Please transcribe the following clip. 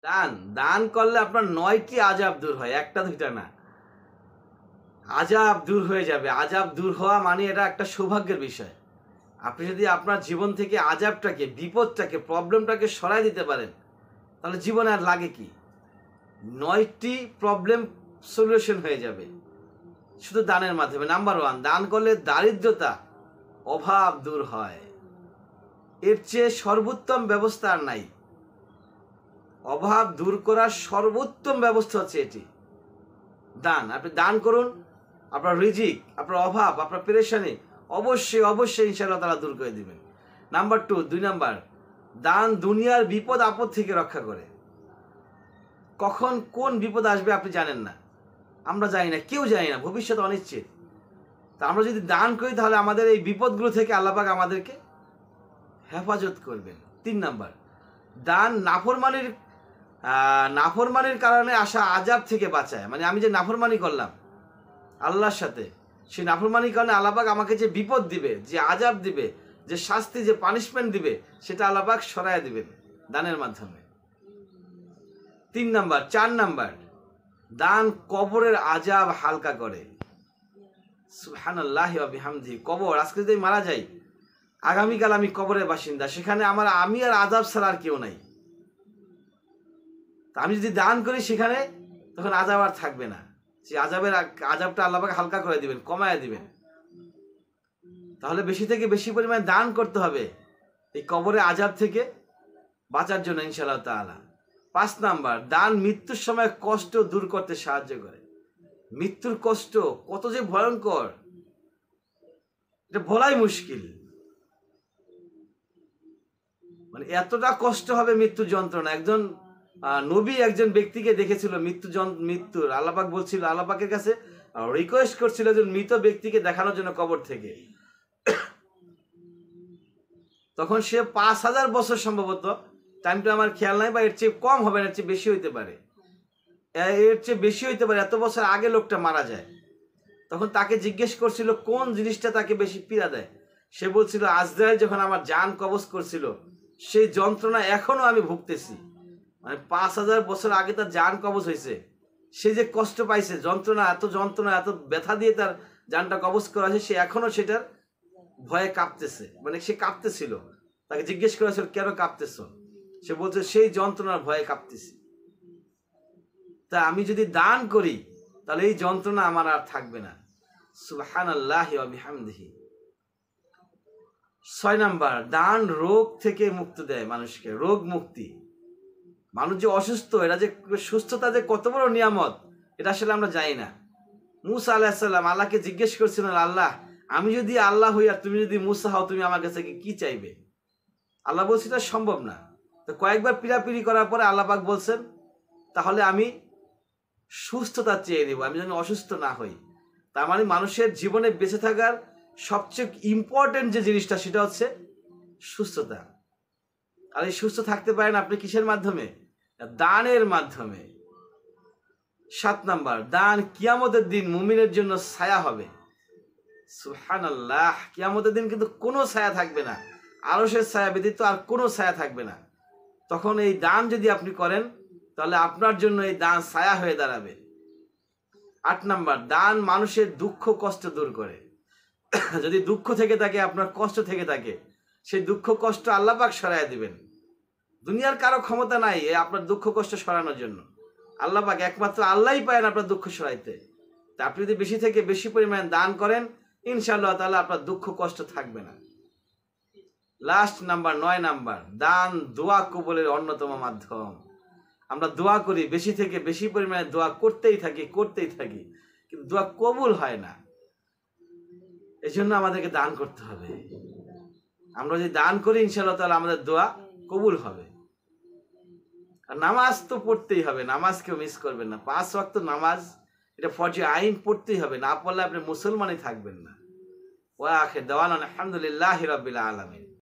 দান দান করলে আপনার 9টি আযাব দূর হয়, একটা দুইটা না। আযাব দূর হয়ে যাবে। আযাব দূর হওয়া মানে এটা একটা সৌভাগ্যের বিষয়। আপনি যদি আপনার জীবন থেকে আযাবটাকে, বিপদটাকে, প্রবলেমটাকে সরায় দিতে পারেন, তাহলে জীবনে আর লাগে কি? 9টি প্রবলেম সলিউশন হয়ে যাবে শুধু দানের মাধ্যমে। নাম্বার 1, দান করলে দারিদ্রতা, অভাব দূর হয়। এর চেয়ে সর্বোত্তম ব্যবস্থা আর নাই। অভাব দূর করার সর্বোত্তম ব্যবস্থা হচ্ছে এটি, দান। আপনি দান করুন, আপনার রিজিক, আপনার অভাব, আপনার পেরেশানি অবশ্যই অবশ্যই ইনশাআল্লাহ তাআলা দূর করে দিবেন। নাম্বার 2, নাম্বার, দান দুনিয়ার বিপদ আপদ থেকে রক্ষা করে। কখন কোন বিপদ আসবে আপনি জানেন না, আমরা জানি না, কেউ জানি না, ভবিষ্যৎ অনিশ্চিত। তা আমরা যদি দান করি তাহলে আমাদের এই বিপদগুলো থেকে আল্লাহ পাক আমাদেরকে হেফাজত করবেন। 3 নাম্বার, দান নাফরমানির কারণে আসা আযাব থেকে বাঁচায়। মানে আমি যে নাফরমানি করলাম আল্লাহর সাথে, সেই নাফরমানির কারণে আল্লাহ পাক আমাকে যে বিপদ দিবে, যে আযাব দিবে, যে শাস্তি, যে পানিশমেন্ট দিবে, সেটা আল্লাহ পাক সরায় দিবেন দানের মাধ্যমে। 4 নাম্বার, দান কবরের আযাব হালকা করে। সুবহানাল্লাহি ওয়া বিহামদিহি। কবর, আজকে যদি মারা যাই, আগামীকাল আমি কবরের বাসিন্দা, সেখানে আমি আর আযাব ছাড়া আর কেউ নাই। তা আমি যদি দান করি সেখানে, তখন আযাব আর থাকবে না। সেই আযাবটা আল্লাহ পাক হালকা করে দিবেন, কমায় দিবেন। তাহলে বেশি থেকে বেশি পরিমাণে দান করতে হবে এই কবরের আযাব থেকে বাঁচার জন্য ইনশাআল্লাহ তাআলা। 5 নাম্বার, দান মৃত্যুর সময় কষ্ট দূর করতে সাহায্য করে। মৃত্যুর কষ্ট কত যে ভয়ঙ্কর, এটা বলাই মুশকিল। মানে এতটা কষ্ট হবে মৃত্যুর যন্ত্রণা। একজন নবী একজন ব্যক্তিকে দেখেছিল মৃত্যুর, আল্লাহ পাক বলছিল, আল্লাহ পাকের কাছে রিকোয়েস্ট করছিল একজন মৃত ব্যক্তিকে দেখানোর জন্য কবর থেকে। তখন সে 5000 বছর, সম্ভবত, টাইমটা আমার খেয়াল নাই, বা এর চেয়ে কম হবে না, এর চেয়ে বেশি হইতে পারে, এত বছর আগে লোকটা মারা যায়। তখন তাকে জিজ্ঞেস করছিল কোন জিনিসটা তাকে বেশি পীড়া দেয়। সে বলছিল, আজরাইল যখন আমার জান কবজ করছিল সেই যন্ত্রণা এখনো আমি ভুগতেছি। মানে 5000 বছর আগে তার জান কবজ হয়েছে, সে যে কষ্ট পাইছে, যন্ত্রণা এত ব্যথা দিয়ে তার জানটা কবজ করা হয়েছে, সে এখনো সেটার ভয়ে কাঁপতেছে। মানে সে কাঁপতেছিল। তাকে জিজ্ঞেস করা হয়েছিল, কেন কাঁপতেছ? সে বলছে, সেই যন্ত্রণার ভয়ে কাঁপতেছি। তা আমি যদি দান করি তাহলে এই যন্ত্রণা আমার আর থাকবে না। সুবহানাল্লাহি ওয়া বিহামদিহি। 6 নাম্বার, দান রোগ থেকে মুক্তি দেয় মানুষকে, রোগ মুক্তি। মানুষ যে অসুস্থ, এটা যে সুস্থতা যে কত বড় নিয়ামত, এটা আসলে আমরা জানি না। মুসা আলাইহিস সালাম আল্লাহকে জিজ্ঞেস করছিলেন, আল্লাহ, আমি যদি আল্লাহ হই আর তুমি যদি মুসা হও, তুমি আমার কাছে কি চাইবে? আল্লাহ বলছে, এটা সম্ভব না। তো কয়েকবার পিড়াপিড়ি করার পরে আল্লাহ পাক বলছেন, তাহলে আমি সুস্থতা চেয়ে নেব, আমি যেন অসুস্থ না হই। তার মানে মানুষের জীবনে বেঁচে থাকার সবচেয়ে ইম্পর্টেন্ট যে জিনিসটা, সেটা হচ্ছে সুস্থতা। আর এই সুস্থ থাকতে পারেন আপনি কিসের মাধ্যমে? দানের মাধ্যমে। 7 নাম্বার, দান কিয়ামতের দিন মুমিনের জন্য ছায়া হবে। সুবহানাল্লাহ। কিয়ামতের দিন কিন্তু কোনো ছায়া থাকবে না, আরশের ছায়া ব্যতীত আর কোনো ছায়া থাকবে না। তখন এই দান যদি আপনি করেন, তাহলে আপনার জন্য এই দান ছায়া হয়ে দাঁড়াবে। 8 নাম্বার, দান মানুষের দুঃখ কষ্ট দূর করে। যদি দুঃখ থেকে থাকে, আপনার কষ্ট থেকে থাকে, সেই দুঃখ কষ্ট আল্লাহ পাক সরাইয়া দিবেন। দুনিয়ার কারো ক্ষমতা নাই আপনার দুঃখ কষ্ট সরানোর জন্য। আল্লাহ পাক, একমাত্র আল্লাহই পারেন আপনার দুঃখ সরাইতে। তা আপনি যদি বেশি থেকে বেশি পরিমাণে দান করেন, ইনশাআল্লাহ তাআলা আপনার দুঃখ কষ্ট থাকবে না। লাস্ট নাম্বার, 9 নাম্বার, দান দোয়া কবুলের অন্যতম মাধ্যম। আমরা দোয়া করি, বেশি থেকে বেশি পরিমাণে দোয়া করতেই থাকি, কিন্তু দোয়া কবুল হয় না। এই জন্য আমাদেরকে দান করতে হবে। আমরা যদি দান করি, ইনশাআল্লাহ তাআলা আমাদের দোয়া কবুল হবে। আর নামাজ তো পড়তেই হবে, নামাজ কেউ মিস করবেন না। 5 ওয়াক্ত নামাজ, এটা ফরজে আইন, পড়তেই হবে, না পড়লে আপনি মুসলমানই থাকবেন না। ওয়া আখির দাওয়ানা আলহামদুলিল্লাহি রাব্বিল আলামিন।